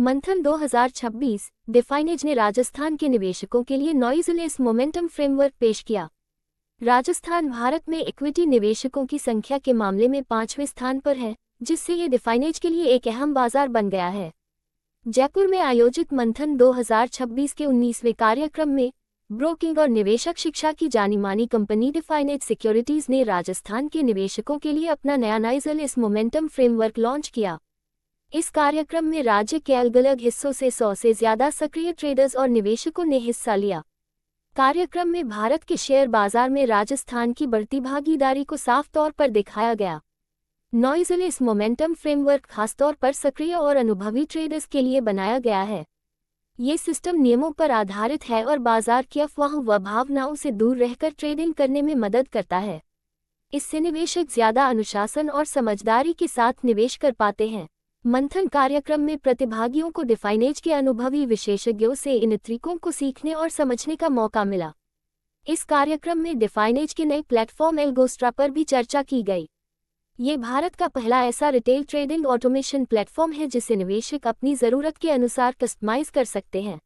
मंथन 2026 डिफाइनेज ने राजस्थान के निवेशकों के लिए नॉइजलेस मोमेंटम फ्रेमवर्क पेश किया। राजस्थान भारत में इक्विटी निवेशकों की संख्या के मामले में 5वें स्थान पर है, जिससे ये डिफाइनेज के लिए एक अहम बाजार बन गया है। जयपुर में आयोजित मंथन 2026 के 19वें कार्यक्रम में ब्रोकिंग और निवेशक शिक्षा की जानी मानी कंपनी डिफाइनेज सिक्योरिटीज ने राजस्थान के निवेशकों के लिए अपना नया नॉइजलेस मोमेंटम फ्रेमवर्क लॉन्च किया। इस कार्यक्रम में राज्य के अलग अलग हिस्सों से 100 से ज्यादा सक्रिय ट्रेडर्स और निवेशकों ने हिस्सा लिया। कार्यक्रम में भारत के शेयर बाजार में राजस्थान की बढ़ती भागीदारी को साफ तौर पर दिखाया गया। नॉइजलेस मोमेंटम फ्रेमवर्क खासतौर पर सक्रिय और अनुभवी ट्रेडर्स के लिए बनाया गया है। ये सिस्टम नियमों पर आधारित है और बाजार की अफवाहों व भावनाओं से दूर रहकर ट्रेडिंग करने में मदद करता है। इससे निवेशक ज्यादा अनुशासन और समझदारी के साथ निवेश कर पाते हैं। मंथन कार्यक्रम में प्रतिभागियों को डिफाइनेज के अनुभवी विशेषज्ञों से इन तरीकों को सीखने और समझने का मौका मिला। इस कार्यक्रम में डिफाइनेज के नए प्लेटफॉर्म एल्गोस्ट्रा पर भी चर्चा की गई। ये भारत का पहला ऐसा रिटेल ट्रेडिंग ऑटोमेशन प्लेटफॉर्म है जिसे निवेशक अपनी ज़रूरत के अनुसार कस्टमाइज कर सकते हैं।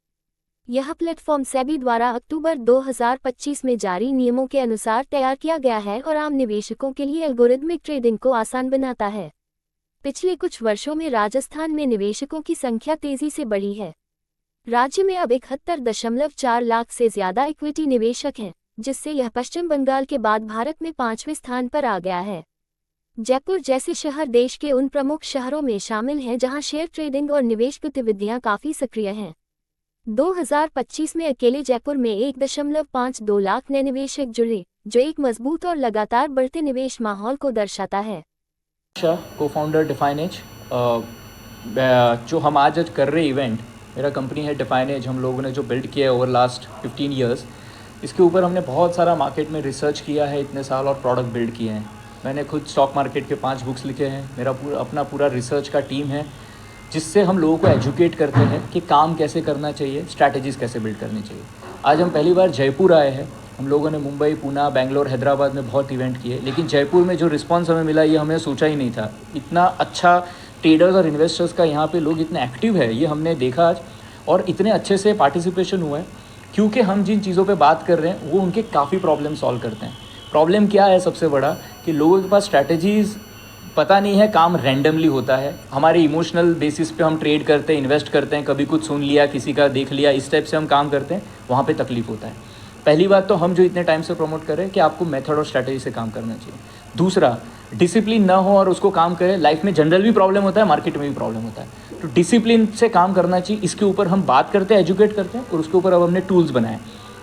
यह प्लेटफॉर्म सेबी द्वारा अक्टूबर 2025 में जारी नियमों के अनुसार तैयार किया गया है और आम निवेशकों के लिए एल्गोरिदमिक ट्रेडिंग को आसान बनाता है। पिछले कुछ वर्षों में राजस्थान में निवेशकों की संख्या तेजी से बढ़ी है। राज्य में अब 71.4 लाख से ज्यादा इक्विटी निवेशक हैं, जिससे यह पश्चिम बंगाल के बाद भारत में 5वें स्थान पर आ गया है। जयपुर जैसे शहर देश के उन प्रमुख शहरों में शामिल हैं जहां शेयर ट्रेडिंग और निवेश गतिविधियां काफी सक्रिय हैं। 2025 में अकेले जयपुर में 1.52 लाख नए निवेशक जुड़े, जो एक मजबूत और लगातार बढ़ते निवेश माहौल को दर्शाता है। को फाउंडर डिफाइनेज, जो हम आज कर रहे इवेंट, मेरा कंपनी है डिफाइनेज। हम लोगों ने जो बिल्ड किया है ओवर लास्ट 15 ईयर्स, इसके ऊपर हमने बहुत सारा मार्केट में रिसर्च किया है इतने साल और प्रोडक्ट बिल्ड किए हैं। मैंने खुद स्टॉक मार्केट के 5 बुक्स लिखे हैं। मेरा अपना पूरा रिसर्च का टीम है, जिससे हम लोगों को एजुकेट करते हैं कि काम कैसे करना चाहिए, स्ट्रैटेजीज़ कैसे बिल्ड करनी चाहिए। आज हम पहली बार जयपुर आए हैं। हम लोगों ने मुंबई, पूना, बेंगलोर, हैदराबाद में बहुत इवेंट किए, लेकिन जयपुर में जो रिस्पांस हमें मिला ये हमने सोचा ही नहीं था। इतना अच्छा ट्रेडर्स और इन्वेस्टर्स का यहाँ पे लोग इतने एक्टिव है, ये हमने देखा आज। और इतने अच्छे से पार्टिसिपेशन हुआ है, क्योंकि हम जिन चीज़ों पे बात कर रहे हैं वो उनके काफ़ी प्रॉब्लम सॉल्व करते हैं। प्रॉब्लम क्या है सबसे बड़ा, कि लोगों के पास स्ट्रैटेजीज़ पता नहीं है, काम रैंडमली होता है। हमारे इमोशनल बेसिस पे हम ट्रेड करते हैं, इन्वेस्ट करते हैं, कभी कुछ सुन लिया, किसी का देख लिया, इस टाइप से हम काम करते हैं, वहाँ पे तकलीफ होता है। पहली बात तो हम जो इतने टाइम से प्रमोट कर रहे हैं कि आपको मेथड और स्ट्रैटेजी से काम करना चाहिए। दूसरा, डिसिप्लिन ना हो और उसको काम करें। लाइफ में जनरल भी प्रॉब्लम होता है, मार्केट में भी प्रॉब्लम होता है, तो डिसिप्लिन से काम करना चाहिए। इसके ऊपर हम बात करते हैं, एजुकेट करते हैं, और उसके ऊपर अब हमने टूल्स बनाए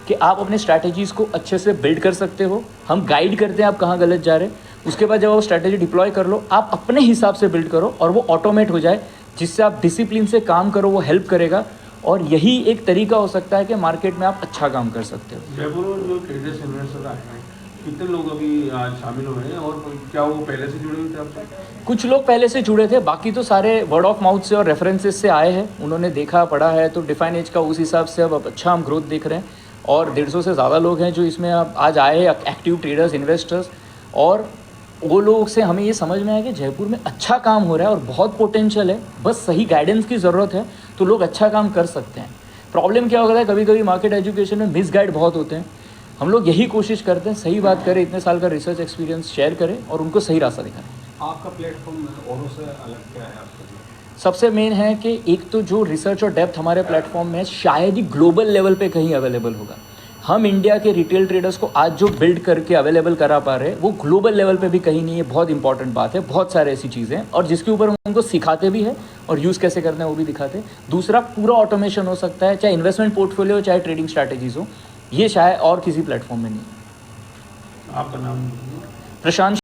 कि आप अपने स्ट्रैटेजीज़ को अच्छे से बिल्ड कर सकते हो। हम गाइड करते हैं आप कहाँ गलत जा रहे हैं। उसके बाद जब वो स्ट्रैटेजी डिप्लॉय कर लो, आप अपने हिसाब से बिल्ड करो और वो ऑटोमेट हो जाए, जिससे आप डिसिप्लिन से काम करो, वो हेल्प करेगा। और यही एक तरीका हो सकता है कि मार्केट में आप अच्छा काम कर सकते हो। जयपुर में जो ट्रेडर्स इन्वेस्टर आए हैं, कितने लोग अभी आज शामिल हुए हैं, और क्या वो पहले से जुड़े हुए थे आपसे? कुछ लोग पहले से जुड़े थे, बाकी तो सारे वर्ड ऑफ माउथ से और रेफरेंसेस से आए हैं। उन्होंने देखा पढ़ा है, तो डिफाइनेज का उस हिसाब से अब अच्छा हम ग्रोथ देख रहे हैं। और 150 से ज़्यादा लोग हैं जो इसमें अब आज आए हैं, एक्टिव ट्रेडर्स, इन्वेस्टर्स। और वो लोग से हमें ये समझ में आया कि जयपुर में अच्छा काम हो रहा है और बहुत पोटेंशियल है, बस सही गाइडेंस की ज़रूरत है, तो लोग अच्छा काम कर सकते हैं। प्रॉब्लम क्या होता है, कभी कभी मार्केट एजुकेशन में मिसगाइड बहुत होते हैं। हम लोग यही कोशिश करते हैं सही बात करें, इतने साल का रिसर्च एक्सपीरियंस शेयर करें और उनको सही रास्ता दिखाएं। आपका प्लेटफॉर्म औरों से अलग क्या है आपके लिए? सबसे मेन है कि एक तो जो रिसर्च और डेप्थ हमारे प्लेटफॉर्म में शायद ही ग्लोबल लेवल पे कहीं अवेलेबल होगा। हम इंडिया के रिटेल ट्रेडर्स को आज जो बिल्ड करके अवेलेबल करा पा रहे हैं, वो ग्लोबल लेवल पे भी कहीं नहीं है। बहुत इंपॉर्टेंट बात है। बहुत सारे ऐसी चीज़ें हैं और जिसके ऊपर हम उनको सिखाते भी हैं और यूज़ कैसे करना है वो भी दिखाते हैं। दूसरा, पूरा ऑटोमेशन हो सकता है, चाहे इन्वेस्टमेंट पोर्टफोलियो, चाहे ट्रेडिंग स्ट्रैटेजीज हो। ये शायद और किसी प्लेटफॉर्म में नहीं है। आपका नाम? प्रशांत।